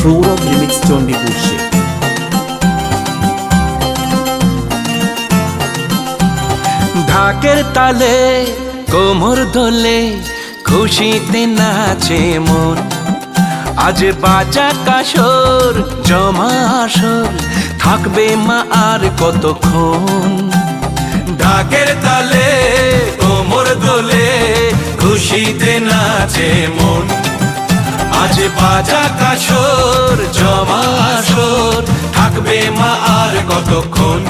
Sourav remix Chandipur সে ঢাকের তালে কোমর দোলে খুশিতে নাচে মন। আজ বাজা কাসর জমা আসর থাকবে মা আর কতক্ষণ। ঢাকের তালে কোমর দোলে খুশিতে নাচে মন। আজ বাজা কাসর জমা আসর থাকবে মা আর কতক্ষণ।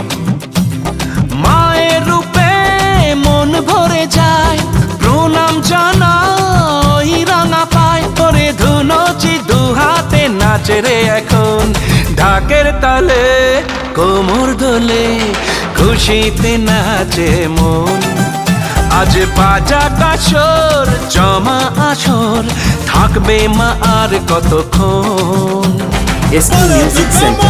মায়ের রূপে মন ভরে যায় প্রণাম জানাই রাঙা পায় করে ধুনচি দুহাতে নাচে রে এখন। ঢাকের তালে কোমর দোলে খুশিতে নাচে মন। আজ বাজা কাসর জমা আসর থাকবে মা আর কতক্ষণ। SP music centre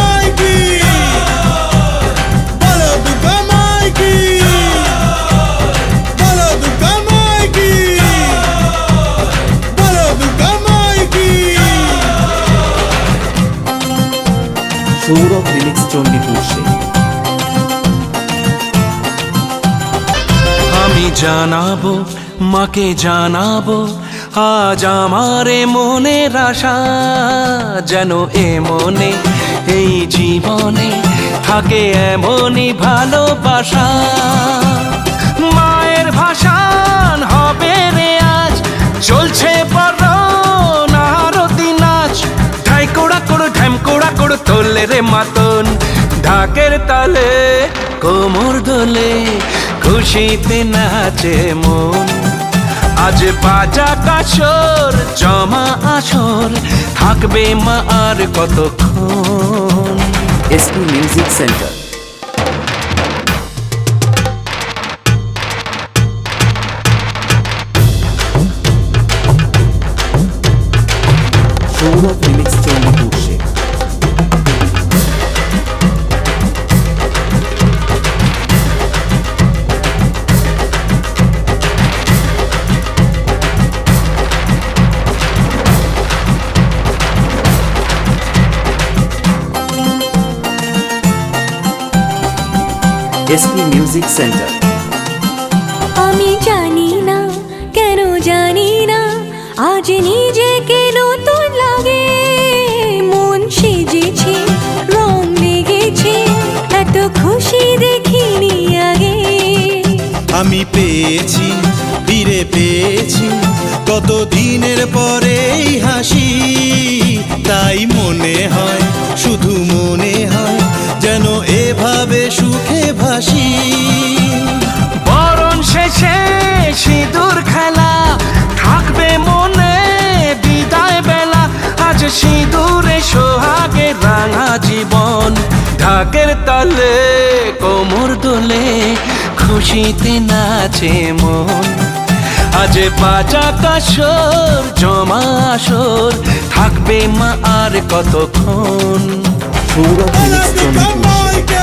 Sourav remix Chandipur সে আমি জানাবো মাকে জানাবো আজ আমারে মনের আশা। যেন এ মনে এই জীবনে থাকে এমনই ভালোবাসা। মায়ের ভাষান হবে রে আজ চলছে বড় নারতি নাচ। ঢাই কোড়া কোড় ঢ্যাম কোড়া কোড় তোলে রে মাতন। ঢাকের তালে কোমর দোলে খুশিতে নাচে মন। আজ বাজা কাসর জমা আসর থাকবে মা আর কতক্ষণ। SP music centre Sourav remix Chandipur সে এসপি মিউজিক সেন্টার আমি জানি না কেন জানি না আজ নিজেকে নতুন লাগে। মন সেজেছে রং লেগেছে এত খুশি দেখিনি আগে। আমি পেয়েছি ফিরে পেয়েছি কত দিনের পরে এই হাসি। তাই মনে হয় শুধু মনে হয় যেন এভাবে সুখে ভাসি। বরণ শেষে সিঁদুর খেলা থাকবে মনে বিদায় বেলা। আজ সিঁদুরে সোহাগে রাঙা জীবন। ঢাকের তালে কোমর দোলে খুশিতে নাচে মন। আজ বাজা কাসর জমা আসর থাকবে মা আর কতক্ষণ। সৌরভ রিমিক্স চণ্ডীপুর সে